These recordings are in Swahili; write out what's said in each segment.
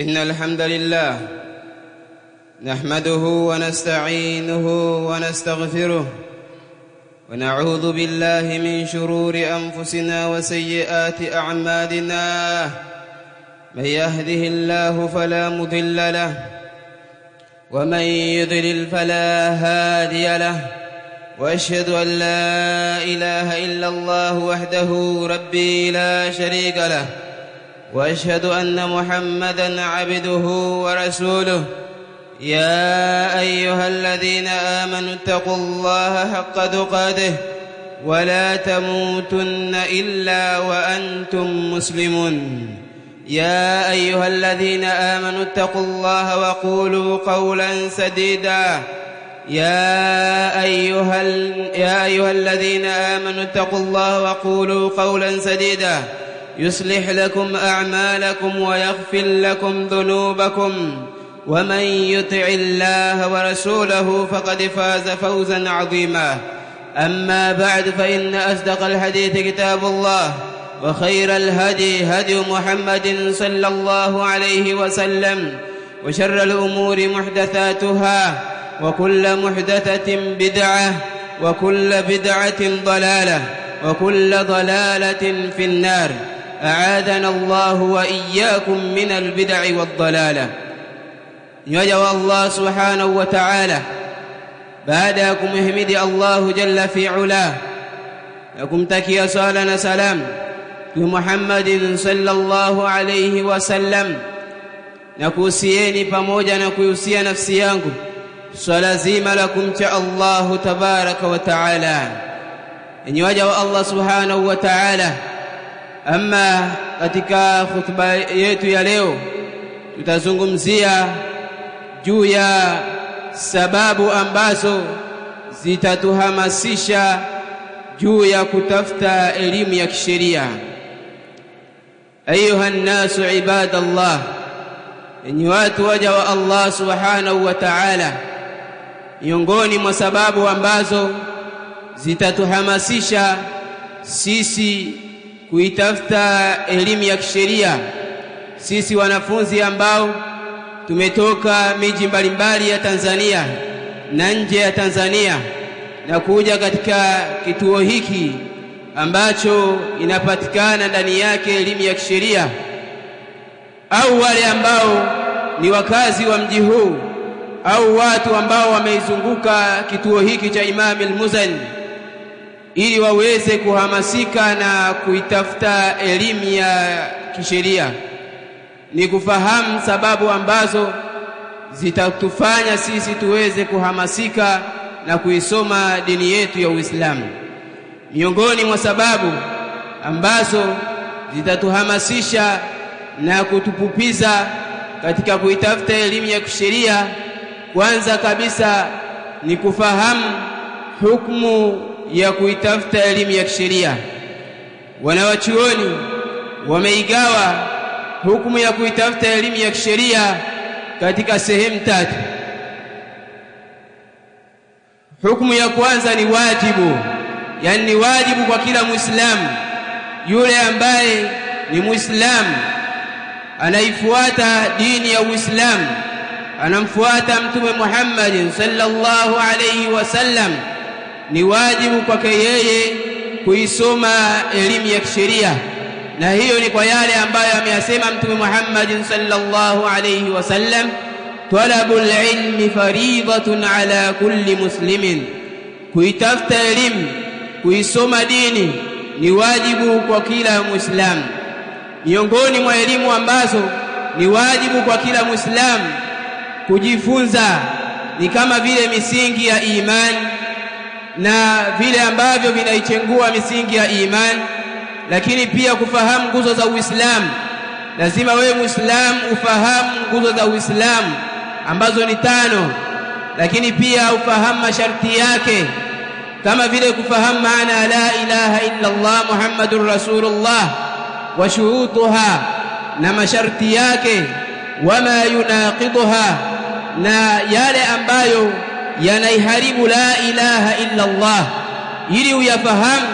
إن الحمد لله نحمده ونستعينه ونستغفره ونعوذ بالله من شرور أنفسنا وسيئات أعمالنا. من يهده الله فلا مضل له ومن يضلل فلا هادي له، وأشهد أن لا إله إلا الله وحده ربي لا شريك له، وأشهد أن محمدًا عبده ورسوله. يا أيها الذين آمنوا اتقوا الله حق تقاته ولا تموتن إلا وأنتم مسلمون. يا أيها الذين آمنوا اتقوا الله وقولوا قولا سديدا. يا أيها الذين آمنوا اتقوا الله وقولوا قولا سديدا يصلح لكم أعمالكم ويغفر لكم ذنوبكم، ومن يطع الله ورسوله فقد فاز فوزا عظيما. أما بعد، فإن أصدق الحديث كتاب الله، وخير الهدي هدي محمد صلى الله عليه وسلم، وشر الأمور محدثاتها، وكل محدثة بدعة، وكل بدعة ضلالة، وكل ضلالة في النار. أعاذنا الله وإياكم من البدع والضلالة. يجوى الله سبحانه وتعالى بعدكم احمد الله جل في علاه، لكم تكي صالنا سلام محمد صلى الله عليه wasallam, na kuhusieni pamoja na kuhusia nafsi yangu swala zima la kumcha Allah tabaraka wa taala. Enyi waja wa Allah subhanahu wa taala, ama katika khutba yetu ya leo tutazungumzia juu ya sababu ambazo zitatuhamasisha juu ya kutafuta elimu ya kisheria. Ayuha nnasu ibadallah, enyi watu waja wa Allah subhanahu wa ta'ala, miongoni mwa sababu ambazo zitatuhamasisha sisi kuitafuta elimu ya kisheria, sisi wanafunzi ambao tumetoka miji mbalimbali ya Tanzania na nje ya Tanzania na kuja katika kituo hiki ambacho inapatikana ndani yake elimu ya kisheria, au wale ambao ni wakazi wa mji huu au watu ambao wameizunguka kituo hiki cha Imam al-Muzani, ili waweze kuhamasika na kuitafuta elimu ya kisheria, ni kufahamu sababu ambazo zitatufanya sisi tuweze kuhamasika na kuisoma dini yetu ya Uislamu. Miongoni mwa sababu ambazo zitatuhamasisha na kutupupiza katika kuitafuta elimu ya kisheria, kwanza kabisa ni kufahamu hukumu ya kuitafuta elimu ya kisheria. Wanawachuoni wameigawa hukumu ya kuitafuta elimu ya kisheria katika sehemu tatu. Hukumu ya kwanza ni wajibu, yani ni wajibu kwa kila Muislamu, yule ambaye ni Muislamu anaifuata dini ya Uislamu, anamfuata Mtume Muhammad sallallahu alayhi wasallam, ni wajibu kwake yeye kuisoma elimu ya kisheria. Na hiyo ni kwa yale ambayo ameyasema Mtume Muhammad sallallahu alayhi wasallam, talabul ilmi fariidatun ala kulli muslimin, kuitafuta elimu, kuisoma dini ni wajibu kwa kila Muislamu. Miongoni mwa elimu ambazo ni wajibu kwa kila Muislamu kujifunza ni kama vile misingi ya imani na vile ambavyo vinaichengua misingi ya imani, lakini pia kufahamu nguzo za Uislamu. Lazima wewe Muislamu ufahamu nguzo za Uislamu ambazo ni 5, lakini pia ufahamu masharti yake, kama vile kufahamu maana la ilaha illa Allah Muhammadur Rasulullah wa shurutuha, na masharti yake, wama yunaqiduha, na yale ambayo yanaiharibu la ilaha illa Allah, ili uyafahamu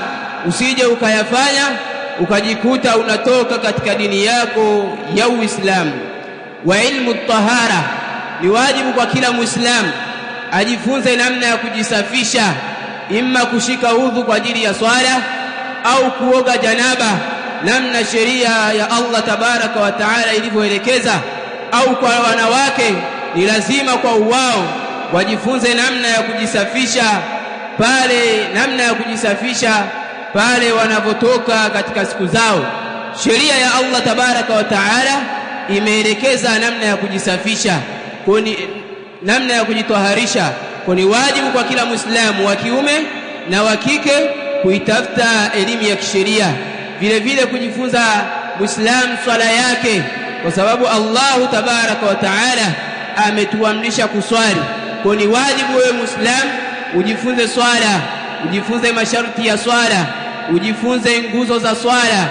usije ukayafanya ukajikuta unatoka katika dini yako ya Uislamu. wa ilmu at-tahara. Ni wajibu kwa kila Muislamu ajifunze namna ya kujisafisha, imma kushika udhu kwa ajili ya swala au kuoga janaba, namna sheria ya Allah tabaraka wa taala ilivyoelekeza. Au kwa wanawake ni lazima kwa wao wajifunze namna ya kujisafisha pale wanapotoka katika siku zao. Sheria ya Allah tabaraka wa taala imeelekeza namna ya kujisafisha, namna ya kujitaharisha. Ni wajibu kwa kila Muislamu wa kiume na wa kike kuitafuta elimu ya kisheria, vile vile kujifunza Muislamu swala yake, kwa sababu Allah tabaraka wa taala ametuamrisha kuswali. Ni wajibu wewe Muislamu ujifunze swala, ujifunze masharti ya swala, ujifunze nguzo za swala,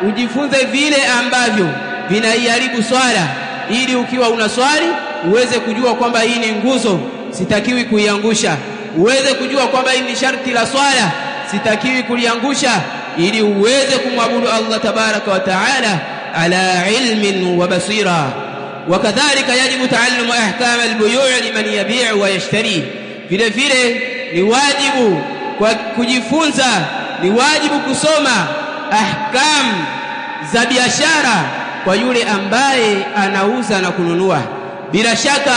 ujifunze vile ambavyo vinaiharibu swala, ili ukiwa unaswali uweze kujua kwamba hii ni nguzo, sitakiwi kuiangusha. Uweze kujua kwamba hii ni sharti la swala, sitakiwi kuliangusha, ili uweze kumwabudu Allah tabaraka wa taala ala ilmin wa basira. Wakadhalika yajibu taallumu ahkam al-buyu' liman yabi'u wa yashtari. Vile vile ni wajibu kwa kujifunza, ni wajibu kusoma ahkam za biashara kwa yule ambaye anauza na kununua. Bila shaka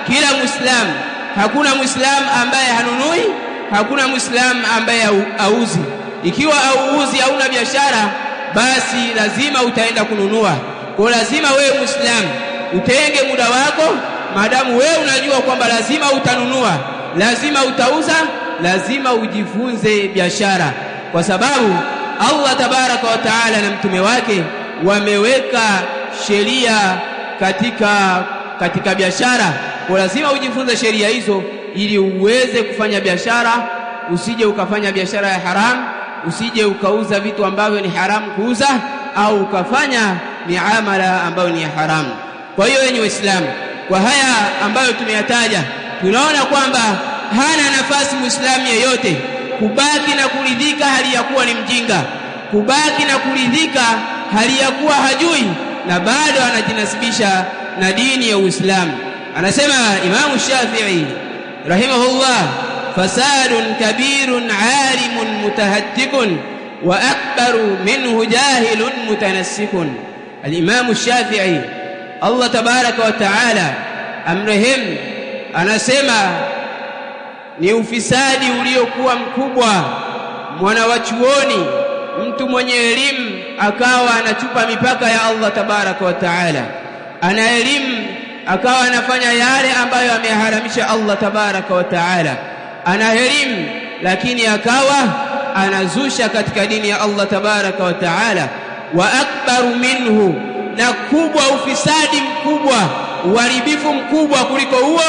kila Muislamu, hakuna Muislamu ambaye hanunui, hakuna Muislamu ambaye auzi. Ikiwa auuzi au una biashara, basi lazima utaenda kununua. Kwa lazima wewe Muislamu utenge muda wako, maadamu wewe unajua kwamba lazima utanunua, lazima utauza, lazima ujifunze biashara, kwa sababu Allah tabaraka wa taala na mtume wake wameweka sheria katika biashara. Kwa lazima ujifunze sheria hizo ili uweze kufanya biashara, usije ukafanya biashara ya haram, usije ukauza vitu ambavyo ni haramu kuuza, au ukafanya miamala ambayo ni haramu. Kwa hiyo wenye Waislamu, kwa haya ambayo tumeyataja, tunaona kwamba hana nafasi Muislamu yeyote kubaki na kuridhika hali ya kuwa ni mjinga, kubaki na kuridhika hali ya kuwa hajui na bado anajinasibisha na dini ya Uislamu. Anasema Imam Shafi'i rahimahullah, fasadun kabirun alimun mutahaddiqun wa akbaru minhu jahilun mutanassikun. Al-Imam Shafi'i, Allah tabaraka wa taala amrehemu, anasema ni ufisadi uliokuwa mkubwa mwanawachuoni, mtu mwenye elimu akawa anachupa mipaka ya Allah tabaraka wa taala. Ana elimu akawa anafanya yale ambayo ameharamisha Allah tabaraka wa taala. Ana elimu lakini akawa anazusha katika dini ya Allah tabaraka wa taala. Wa akbaru minhu, na kubwa ufisadi mkubwa, uharibifu mkubwa kuliko huo,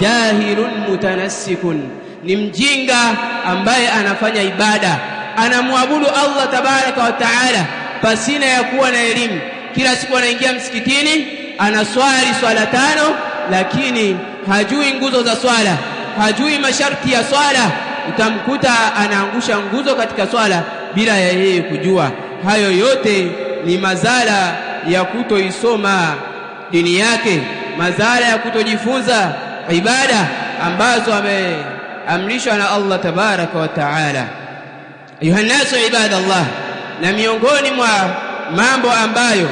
jahilun mutanassikun, ni mjinga ambaye anafanya ibada, anamwabudu Allah tabaraka wa taala pasina ya kuwa na elimu. Kila siku anaingia msikitini, anaswali swala 5, lakini hajui nguzo za swala, hajui masharti ya swala. Utamkuta anaangusha nguzo katika swala bila ya yeye kujua. Hayo yote ni madhara ya kutoisoma dini yake, madhara ya kutojifunza ibada ambazo ameamrishwa na Allah tabaraka wa taala. Ayuha nasu ibadallah, na miongoni mwa mambo ambayo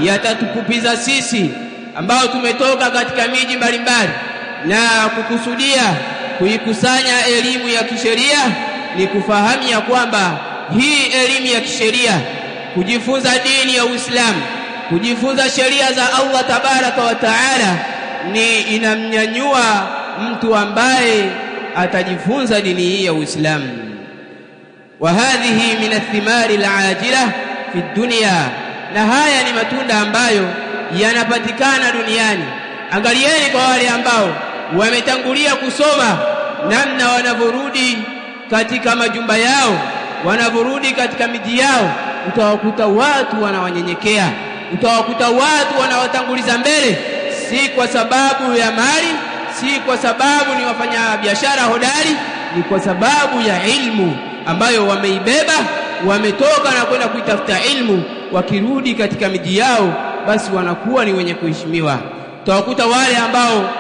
yatatukupiza sisi ambao tumetoka katika miji mbalimbali na kukusudia kuikusanya elimu ya kisheria ni kufahamu ya kwamba hii elimu ya kisheria, kujifunza dini ya Uislamu, kujifunza sheria za Allah tabaraka wa taala, ni inamnyanyua mtu ambaye atajifunza dini hii ya Uislamu. Wa hadhihi min athimari alajila fi dunya, na haya ni matunda ambayo yanapatikana duniani. Angalieni kwa wale ambao wametangulia kusoma, namna wanavyorudi katika majumba yao, wanavyorudi katika miji yao, utawakuta watu wanawanyenyekea, utawakuta watu wanawatanguliza mbele, si kwa sababu ya mali, si kwa sababu ni wafanya biashara hodari, ni kwa sababu ya ilmu ambayo wameibeba. Wametoka na kwenda kuitafuta ilmu, wakirudi katika miji yao basi wanakuwa ni wenye kuheshimiwa. Utawakuta wale ambao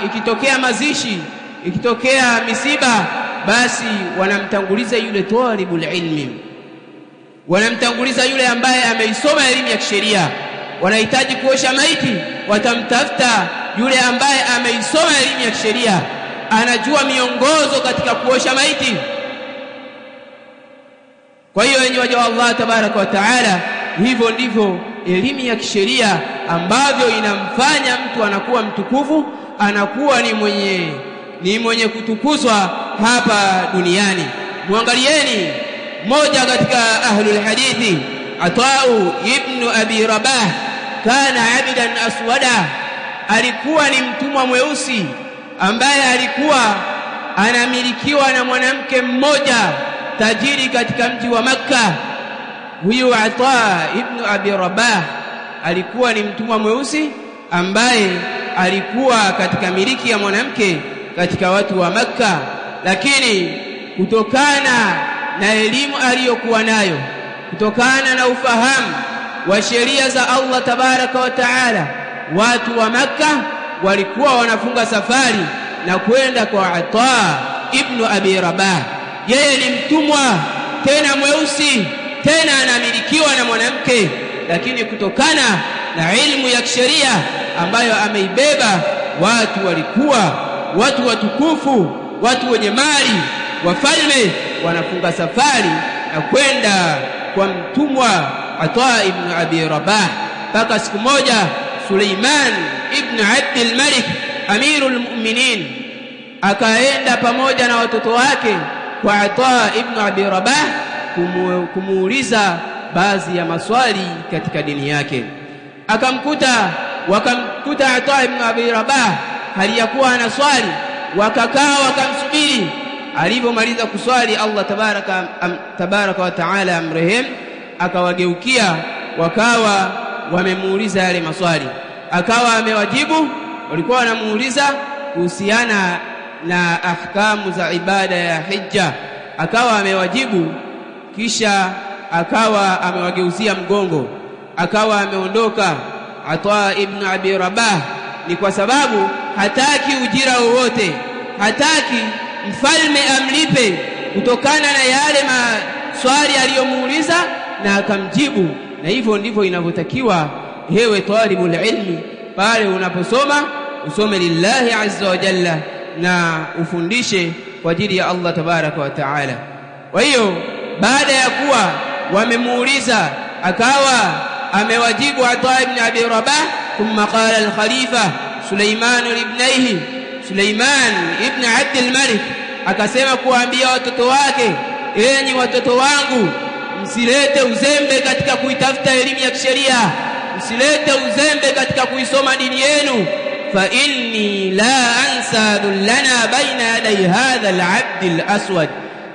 ikitokea mazishi, ikitokea misiba, basi wanamtanguliza yule talibul ilmi, wanamtanguliza yule ambaye ameisoma elimu ya kisheria. Wanahitaji kuosha maiti, watamtafuta yule ambaye ameisoma elimu ya kisheria, anajua miongozo katika kuosha maiti. Kwa hiyo yenye waja wa Allah tabaraka wa taala, hivyo ndivyo elimu ya kisheria ambavyo inamfanya mtu anakuwa mtukufu, anakuwa ni mwenye kutukuzwa hapa duniani. Muangalieni mmoja katika ahlul hadithi, Atau ibn Abi Rabah, kana abidan aswada, alikuwa ni mtumwa mweusi ambaye alikuwa anamilikiwa na mwanamke mmoja tajiri katika mji wa Makka. Huyu Ata ibn Abi Rabah alikuwa ni mtumwa mweusi ambaye alikuwa katika miliki ya mwanamke katika watu wa Makka, lakini kutokana na elimu aliyokuwa nayo, kutokana na ufahamu wa sheria za Allah tabaraka wa taala, watu wa Makka walikuwa wanafunga safari na kwenda kwa Ata ibn Abi Rabah. Yeye ni mtumwa tena mweusi, tena anamilikiwa na mwanamke, lakini kutokana na ilmu ya kisheria ambayo ameibeba, watu walikuwa watu watukufu, watu wenye mali, wafalme, wanafunga safari na kwenda kwa mtumwa Ata ibn Abi Rabah. Mpaka siku moja Suleiman ibn Abdul Malik amirul mu'minin akaenda pamoja na watoto wake kwa Ata ibn Abi Rabah kumuuliza baadhi ya maswali katika dini yake. Wakamkuta Ata ibn Abi Rabah hali ya kuwa ana swali, wakakaa wakamsubiri. Alipomaliza kuswali, Allah tabaraka wa taala amrehemu, akawageukia, wakawa wamemuuliza yale maswali, akawa amewajibu. Walikuwa wanamuuliza kuhusiana na ahkamu za ibada ya hija, akawa amewajibu, kisha akawa amewageuzia mgongo, akawa ameondoka. Ata ibn Abi Rabah ni kwa sababu hataki ujira wowote, hataki mfalme amlipe kutokana na yale maswali aliyomuuliza, na akamjibu. Na hivyo ndivyo inavyotakiwa hewe talibul ilmi, pale unaposoma usome lillahi azza wa jalla na ufundishe kwa ajili ya Allah tabaraka wa taala. Kwa hiyo baada ya kuwa wamemuuliza, akawa amewajibu Ata ibn Abi Rabah. Thumma qala al-khalifa Suleiman ibnaihi, Suleiman ibn Abdul Malik akasema kuambia watoto wake, enyi watoto wangu, msilete uzembe katika kuitafuta elimu ya kisheria, msilete uzembe katika kuisoma dini yenu. Fa inni la ansa dhullana baina yaday hadha al-abd al-aswad,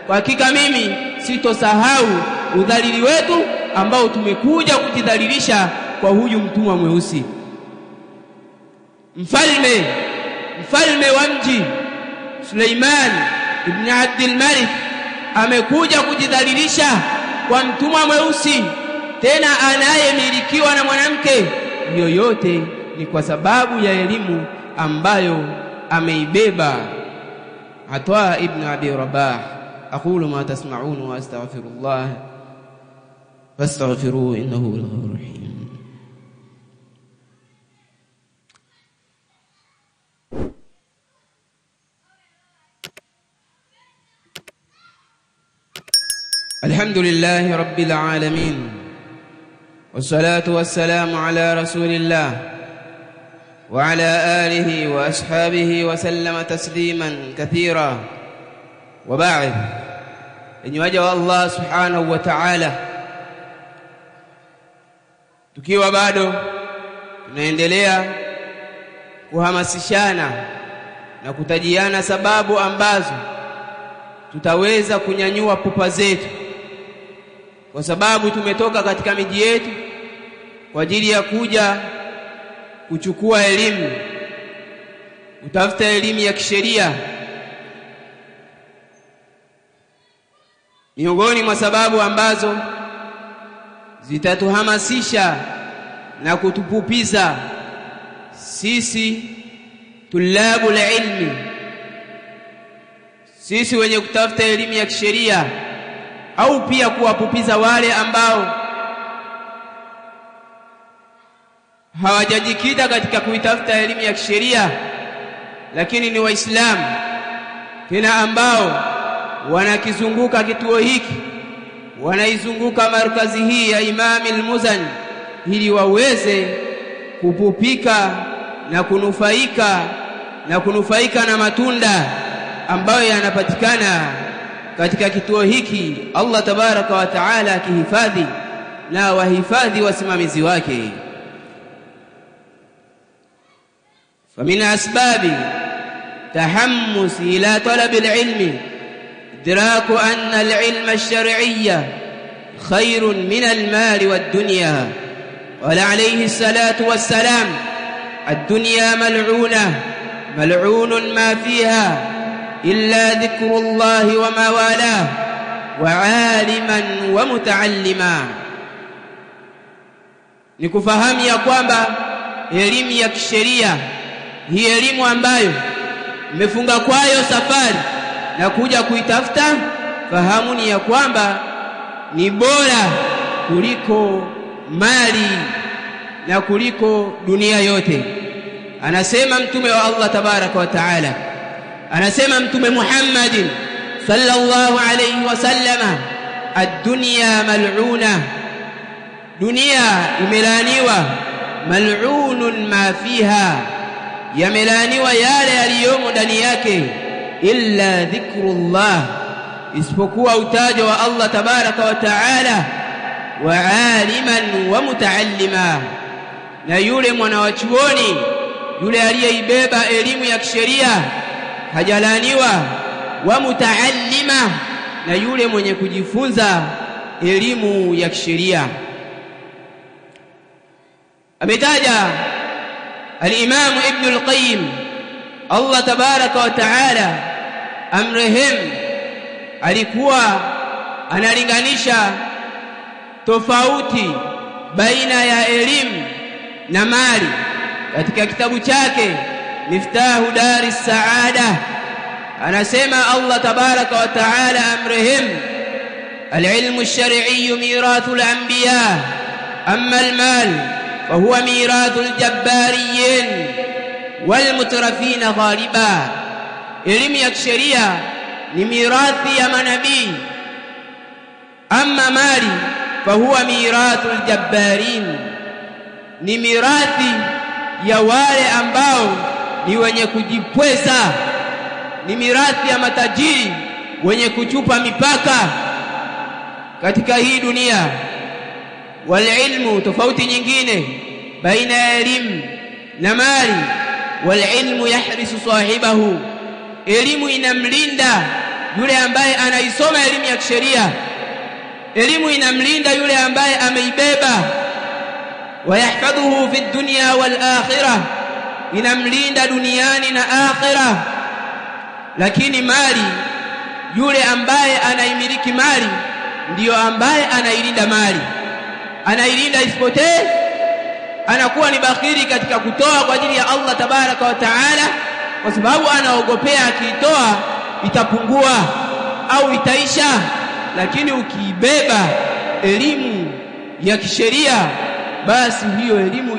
kwa hakika mimi sitosahau udhalili wetu ambao tumekuja kujidhalilisha kwa huyu mtumwa mweusi. Mfalme wa mji Suleiman ibn Abdul Malik amekuja kujidhalilisha kwa mtumwa mweusi, tena anayemilikiwa na mwanamke. Yoyote ni kwa sababu ya elimu ambayo ameibeba Ata ibn Abi Rabah. Aqulu ma tasma'un wa astaghfirullah fastaghfiruhu innahu huwal ghafurur rahim. Alhamdulillahi rabbil alamin, wassalatu wassalamu ala rasulillah wa ala alihi wa ashabihi wa sallama tasliman kathira. Wa ba'd, enyi waja wa Allah subhanahu wa ta'ala, tukiwa bado tunaendelea kuhamasishana na kutajiana sababu ambazo tutaweza kunyanyua pupa zetu, kwa sababu tumetoka katika miji yetu kwa ajili ya kuja kuchukua elimu, kutafuta elimu ya kisheria. Miongoni mwa sababu ambazo zitatuhamasisha na kutupupiza sisi tulabu la ilmi, sisi wenye kutafuta elimu ya kisheria, au pia kuwapupiza wale ambao hawajajikita katika kuitafuta elimu ya kisheria lakini ni waislamu tena ambao wanakizunguka kituo hiki, wanaizunguka markazi hii ya Imam al-Muzani ili waweze kupupika na kunufaika na matunda ambayo yanapatikana katika kituo hiki. Allah tabaraka wa taala akihifadhi na wahifadhi wasimamizi wake. فمن أسباب تحمس إلى طلب العلم إدراك أن العلم الشرعي خير من المال والدنيا. قال عليه الصلاة والسلام: الدنيا ملعونة ملعون ما فيها إلا ذكر الله وما والاه وعالما ومتعلما. nikufahamu ya kwamba elimu ya kisheria hii elimu ambayo mmefunga kwayo safari na kuja kuitafuta, fahamuni ya kwamba ni bora kuliko mali na kuliko dunia yote. Anasema mtume wa Allah tabaraka wa taala, anasema mtume Muhammadin sallallahu alayhi wasallama, ad-dunya mal'una, dunia imelaniwa, mal'unun ma fiha, yamelaniwa yale yaliyomo ndani yake, illa dhikrullah, isipokuwa utajo wa Allah tabaraka wa taala, wa aliman wa mutaallima, na yule mwanawachuoni yule aliyeibeba elimu ya kisheria hajalaniwa, wa mutaallima, na yule mwenye kujifunza elimu ya kisheria. Ametaja al-Imam Ibn al-Qayyim Allah tabaraka wa taala amrehemu, alikuwa analinganisha tofauti baina ya elimu na mali katika kitabu chake Miftahu Dari Saada. Anasema Allah tabaraka wa taala amrehemu, al-ilmu ash-shar'iyyu mirathu al-anbiya, amma al-mal fahuwa mirathu al-jabbariyin wal-mutrafin ghaliba. Elimu ya kisheria ni mirathi ya manabii, amma mali fahuwa mirathu al-jabbarin, ni mirathi ya wale ambao ni wenye kujipweza, ni mirathi ya matajiri wenye kuchupa mipaka katika hii dunia. Wal ilmu, tofauti nyingine baina ya elimu na mali, wal ilmu yahrisu sahibahu, elimu inamlinda yule ambaye anaisoma elimu ya kisheria, elimu inamlinda yule ambaye ameibeba. Wayahfadhuhu fi dunya wal akhirah, inamlinda duniani na akhirah. Lakini mali, yule ambaye anaimiliki mali ndiyo ambaye anailinda mali, anailinda isipotee, anakuwa ni bakhili katika kutoa kwa ajili ya Allah tabaraka wa taala, kwa sababu anaogopea akiitoa itapungua au itaisha. Lakini ukiibeba elimu ya kisheria, basi hiyo elimu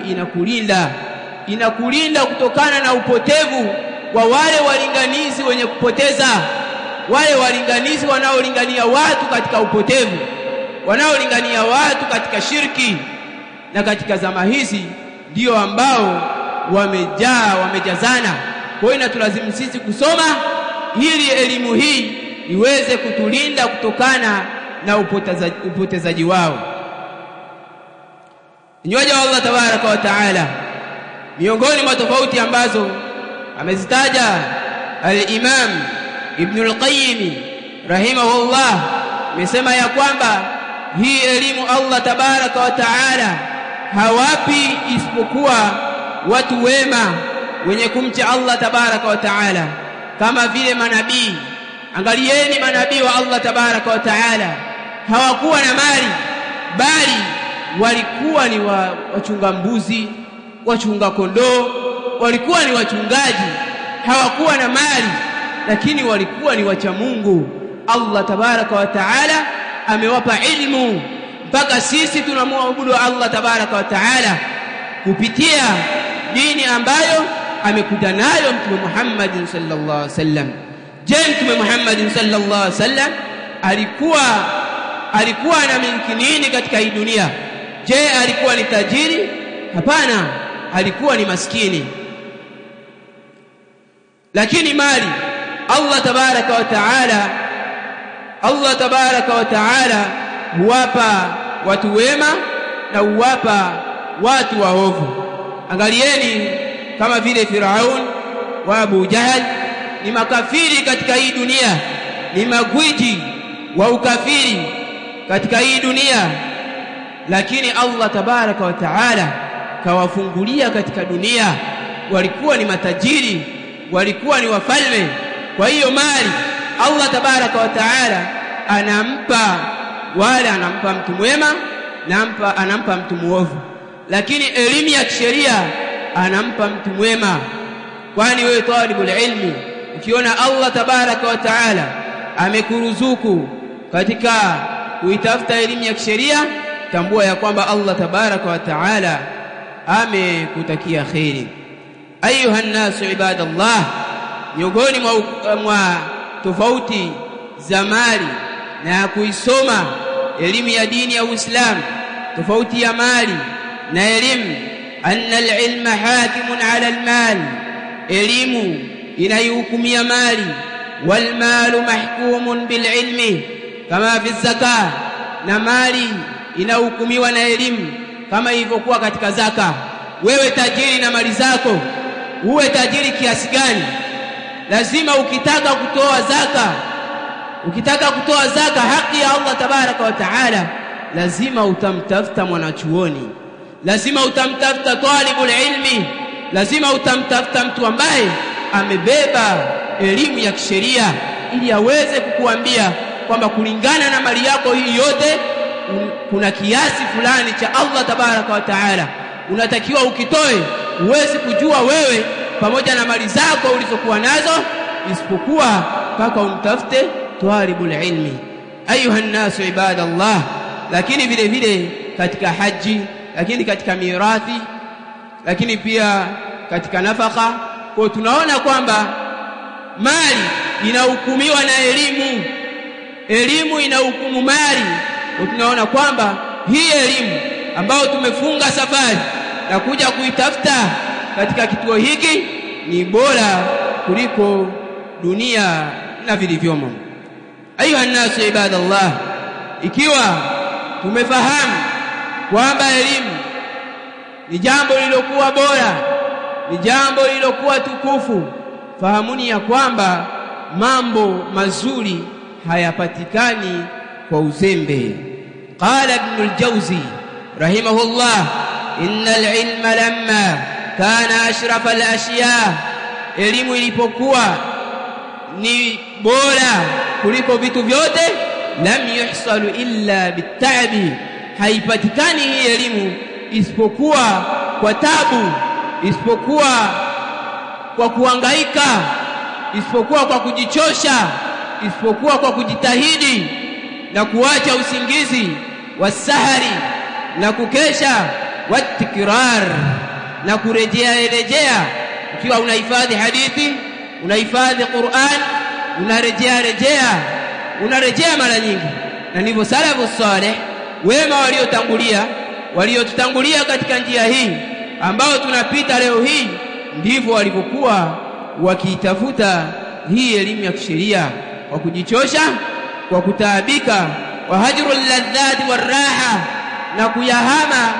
inakulinda kutokana na upotevu wa wale walinganizi wenye kupoteza, wale walinganizi wanaolingania watu katika upotevu, wanaolingania watu katika shirki. Na katika zama hizi ndio ambao wamejazana. Kwa hiyo inatulazimu sisi kusoma ili elimu hii iweze kutulinda kutokana na upotezaji wao. Inyoja wa Allah tabaraka wa taala, miongoni mwa tofauti ambazo amezitaja al-Imam Ibn al-Qayyim rahimahullah, amesema ya kwamba hii elimu Allah tabaraka wa taala hawapi isipokuwa watu wema wenye kumcha Allah tabaraka wa taala, kama vile manabii. Angalieni manabii wa Allah tabaraka wa taala hawakuwa na mali, bali walikuwa ni wachunga mbuzi, wachunga kondoo, walikuwa ni wachungaji, hawakuwa na mali, lakini walikuwa ni wacha Mungu. Allah tabaraka wa taala amewapa ilmu mpaka sisi tunamwabudu Allah tabaraka wa taala kupitia dini ambayo amekuja nayo Mtume Muhammad sallallahu alaihi wasallam. Je, Mtume Muhammad sallallahu alaihi wasallam alikuwa anamiliki nini katika hii dunia? Je, alikuwa ni tajiri? Hapana, alikuwa ni maskini. Lakini mali Allah tabaraka wa taala huwapa watu wema na huwapa watu waovu. Angalieni kama vile Firaun wa Abu Jahal ni makafiri katika hii dunia, ni magwiji wa ukafiri katika hii dunia, lakini Allah tabaraka wa taala kawafungulia katika dunia. Walikuwa ni matajiri, walikuwa ni wafalme. Kwa hiyo mali Allah tabaraka wa taala anampa wale, anampa mtu mwema na anampa mtu muovu, lakini elimu ya kisheria anampa mtu mwema. Kwani wewe talibul ilmi, ukiona Allah tabaraka wa taala amekuruzuku katika kuitafuta elimu ya kisheria, tambua ya kwamba Allah tabaraka wa taala amekutakia khairi. Ayuha nasu ibadallah, miongoni mwa tofauti za mali na kuisoma elimu ya dini ya Uislamu, tofauti ya mali na elimu, anna al-ilma hakimun ala al-mal, elimu inayohukumia mali, wal malu mahkumun bil ilmi kama fi zaka, na mali inahukumiwa na elimu kama ilivyokuwa katika zaka. Wewe tajiri na mali zako, uwe tajiri kiasi gani, lazima ukitaka kutoa zaka haki ya Allah tabaraka wa taala, lazima utamtafuta mwanachuoni, lazima utamtafuta talibul ilmi, lazima utamtafuta mtu ambaye amebeba elimu ya kisheria, ili aweze kukuambia kwamba kulingana na mali yako hii yote kuna kiasi fulani cha Allah tabaraka wa taala unatakiwa ukitoe. Uwezi kujua wewe pamoja na mali zako ulizokuwa nazo, isipokuwa mpaka umtafute talibul ilmi. Ayuha nasu ibadallah, lakini vile vile katika haji, lakini katika mirathi, lakini pia katika nafaka, kwa tunaona kwamba mali inahukumiwa na elimu, elimu inahukumu mali. Kwa tunaona kwamba hii elimu ambayo tumefunga safari na kuja kuitafuta katika kituo hiki ni bora kuliko dunia na vilivyomo. Ayuha nasu ibadallah, ikiwa tumefahamu kwamba elimu ni jambo lilokuwa bora, ni jambo lilokuwa tukufu, fahamuni ya kwamba mambo mazuri hayapatikani kwa uzembe. Qala Ibn al-Jawzi rahimahullah, innal ilma lamma kana ashrafa al-ashya, elimu ilipokuwa ni bora kuliko vitu vyote, lam yuhsalu illa bitabi, haipatikani hii elimu isipokuwa kwa tabu, isipokuwa kwa kuhangaika, isipokuwa kwa kujichosha, isipokuwa kwa kujitahidi na kuacha usingizi, wasahari na kukesha, watikrar na kurejea. Ukiwa unahifadhi hadithi, unahifadhi Qur'an, unarejea mara nyingi. Na ndivyo salafu salih, wema waliotutangulia katika njia hii ambao tunapita leo hii, ndivyo walivyokuwa wakiitafuta hii elimu ya kisheria, kwa kujichosha, kwa kutaabika, wa hajrul ladhati waraha, na kuyahama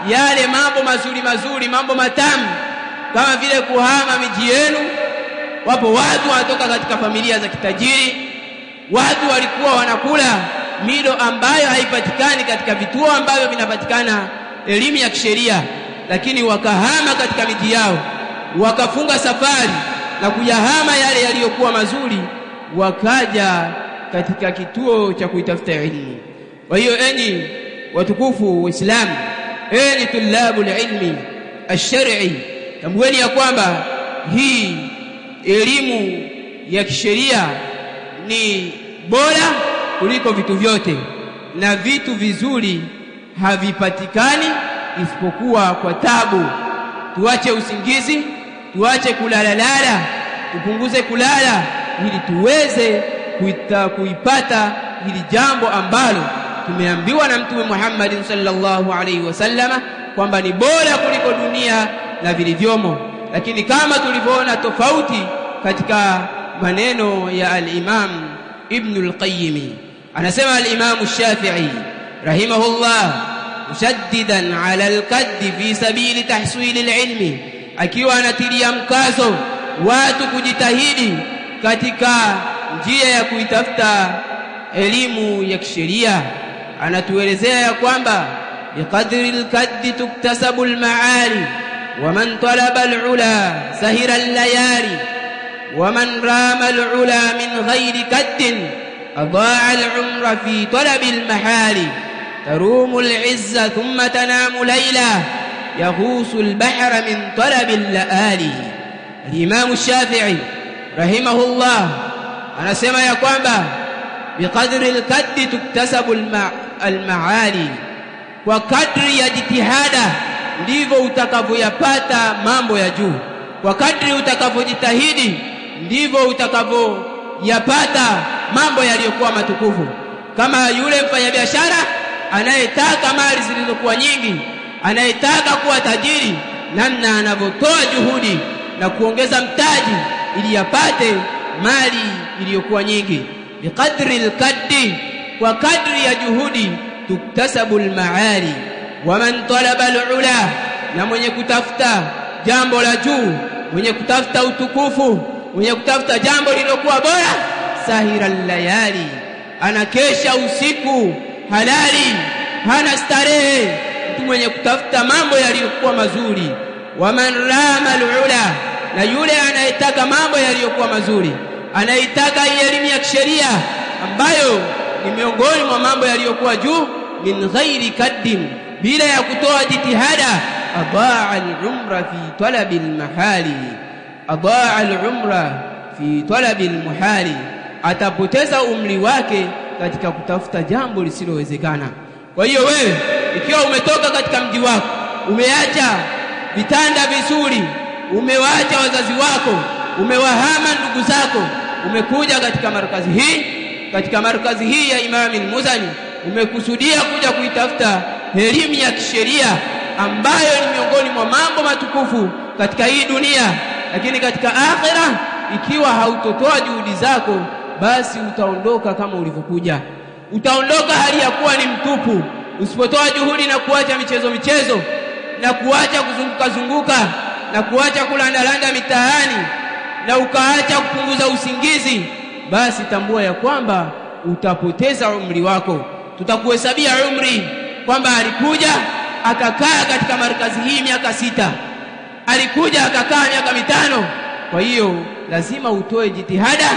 yale mambo mazuri, mambo matamu, kama vile kuhama miji yenu. Wapo watu wanatoka katika familia za kitajiri, watu walikuwa wanakula milo ambayo haipatikani katika vituo ambavyo vinapatikana elimu ya kisheria, lakini wakahama katika miji yao, wakafunga safari na kuyahama yale yaliyokuwa mazuri, wakaja katika kituo cha kuitafuta elimu. Kwa hiyo enyi watukufu Waislamu, enyi tulabul ilmi ash-shar'i, tambueni ya kwamba hii elimu ya kisheria ni bora kuliko vitu vyote, na vitu vizuri havipatikani isipokuwa kwa tabu. Tuache usingizi, tuache kulala, tupunguze kulala ili tuweze kuipata hili jambo ambalo tumeambiwa na Mtume Muhammad sallallahu alaihi wasallama kwamba ni bora kuliko dunia na vilivyomo. Lakini kama tulivyoona tofauti katika maneno ya al-Imam Ibn al-Qayyim, anasema al-Imam Shafi'i rahimahullah mushaddidan ala al-qadd fi sabili tahsil al-ilmi, akiwa anatilia mkazo watu kujitahidi katika njia ya kuitafuta elimu ya kisheria. Anatuelezea ya kwamba biqadri al-kadd tuktasabu al-ma'ali wa man talaba al-ula sahira al-layali wa man rama al-ula min ghayri kadd adaa al-umra fi talab al-mahali tarumu al-izza thumma tanamu layla yaghusu al-bahra min talab al-laali. Al-Imam Shafi'i rahimahullah anasema ya kwamba biqadri al-kaddi tuktasabu al-maali, kwa kadri ya jitihada ndivyo utakavyoyapata mambo ya juu. Kwa kadri utakavyojitahidi ndivyo utakavyoyapata mambo yaliyokuwa matukufu. Kama yule mfanyabiashara anayetaka mali zilizokuwa nyingi, anayetaka kuwa tajiri, namna anavyotoa juhudi na kuongeza mtaji ili yapate mali iliyokuwa nyingi. Biqadri al-kaddi, kwa kadri ya juhudi tuktasabu al-maali wa man talaba al-ula, na mwenye kutafuta jambo la juu, mwenye kutafuta utukufu, mwenye kutafuta jambo lililokuwa bora, sahira al-layali, anakesha usiku halali, hana starehe. Mtu mwenye kutafuta mambo yaliyokuwa mazuri. Wa man rama al-ula, na yule anayetaka mambo yaliyokuwa mazuri, anayetaka elimu ya kisheria ambayo ni miongoni mwa mambo yaliyokuwa juu, min ghairi kaddin, bila ya kutoa jitihada, adaa al-umra fi talab al-mahali, adaa al-umra fi talab al-muhali, atapoteza umri wake katika kutafuta jambo lisilowezekana. Kwa hiyo wewe ikiwa umetoka katika mji wako, umeacha vitanda vizuri, umewaacha wazazi wako, umewahama ndugu zako, umekuja katika markazi hii ya Imam al-Muzani, umekusudia kuja kuitafuta elimu ya kisheria ambayo ni miongoni mwa mambo matukufu katika hii dunia, lakini katika akhira ikiwa hautotoa juhudi zako, basi utaondoka kama ulivyokuja. Utaondoka hali ya kuwa ni mtupu. Usipotoa juhudi na kuacha michezo na kuacha kuzunguka na kuacha kulandalanda mitaani na ukaacha kupunguza usingizi, basi tambua ya kwamba utapoteza umri wako. Tutakuhesabia umri kwamba alikuja akakaa katika markazi hii miaka 6, alikuja akakaa miaka 5. Kwa hiyo lazima utoe jitihada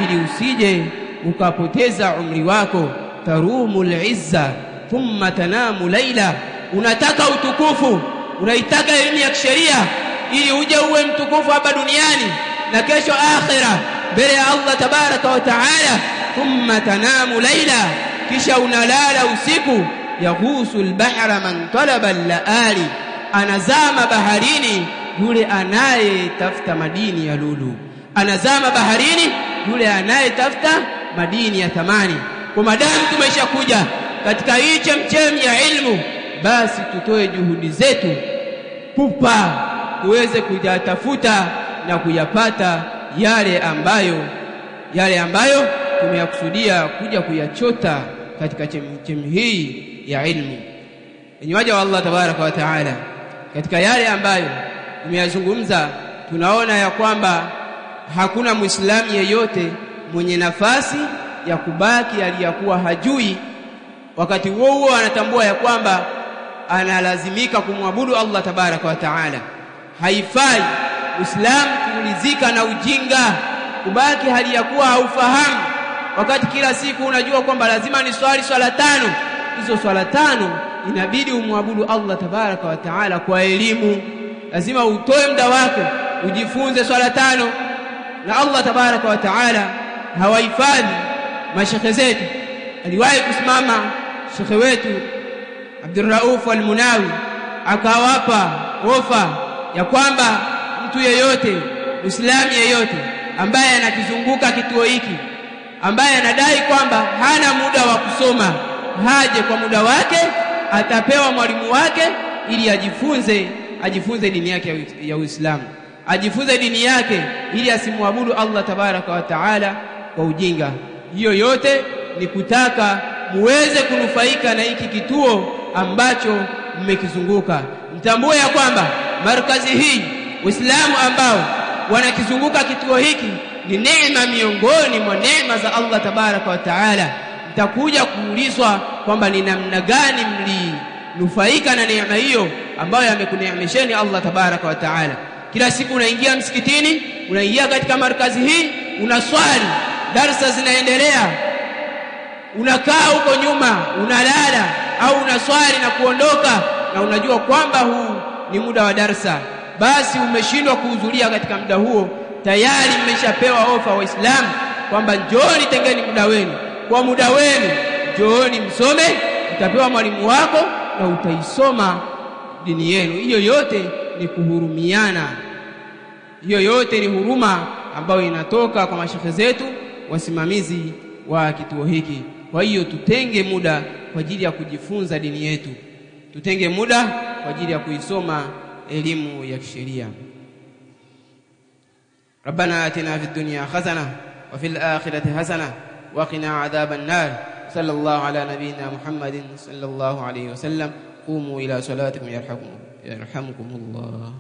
ili usije ukapoteza umri wako. Tarumul izza thumma tanamu layla, unataka utukufu, unaitaka elimu ya kisheria ili uje uwe mtukufu hapa duniani na kesho akhira mbele ya Allah tabaraka wa taala. Thumma tanamu layla, kisha unalala usiku. Yaghusu al-bahra man talaba al-laali, anazama baharini yule anayetafuta madini ya lulu, anazama baharini yule anayetafuta madini ya thamani. Kwa madamu tumeshakuja katika hii chemchemi ya ilmu, basi tutoe juhudi zetu pupa tuweze kuyatafuta na kuyapata yale ambayo tumeyakusudia kuja kuyachota katika chemchemi hii ya ilmu. Enyi waja wa Allah tabaraka wa taala, katika yale ambayo tumeyazungumza, tunaona ya kwamba hakuna Muislamu yeyote mwenye nafasi ya kubaki aliyakuwa hajui, wakati huo anatambua ya kwamba analazimika kumwabudu Allah tabaraka wa taala. Haifai Uislamu kulizika na ujinga, kubaki hali ya kuwa haufahamu, wakati kila siku unajua kwamba lazima ni swala 5. Hizo swala 5 inabidi umwabudu Allah tabaraka wa taala kwa elimu. lazima utoe muda wako ujifunze swala tano. Na Allah tabaraka wa taala hawahifadhi mashekhe zetu. Aliwahi kusimama shekhe wetu Abdurrauf al-Munawi akawapa ofa ya kwamba mtu yeyote, Muislamu yeyote ambaye anakizunguka kituo hiki, ambaye anadai kwamba hana muda wa kusoma, haje kwa muda wake, atapewa mwalimu wake ili ajifunze dini yake ya Uislamu, ajifunze dini yake ili asimwabudu Allah tabaraka wa taala kwa ujinga. Hiyo yote ni kutaka muweze kunufaika na hiki kituo ambacho mmekizunguka. Mtambue ya kwamba markazi hii, Uislamu ambao wanakizunguka kituo hiki ni neema miongoni mwa neema za Allah tabaraka wa taala. Mtakuja kuulizwa kwamba ni namna gani mlinufaika na neema hiyo ambayo amekuneemesheni Allah tabaraka wa taala. Kila siku unaingia msikitini, unaingia katika markazi hii, unaswali, darasa zinaendelea, unakaa huko nyuma, unalala au unaswali na kuondoka, na unajua kwamba huu ni muda wa darasa, basi umeshindwa kuhudhuria katika muda huo. Tayari mmeshapewa ofa Waislamu kwamba njooni, tengeni muda wenu, kwa muda wenu njooni msome, utapewa mwalimu wako na utaisoma dini yenu. Hiyo yote ni kuhurumiana, hiyo yote ni huruma ambayo inatoka kwa mashekhe zetu, wasimamizi wa kituo hiki. Kwa hiyo tutenge muda kwa ajili ya kujifunza dini yetu, tutenge muda kwa ajili ya kuisoma elimu ya kisheria. ربنا آتنا في الدنيا حسنة وفي الآخرة حسنة وقنا عذاب النار. صلى الله على نبينا محمد صلى الله عليه وسلم. قوموا إلى صلاتكم يرحمكم الله.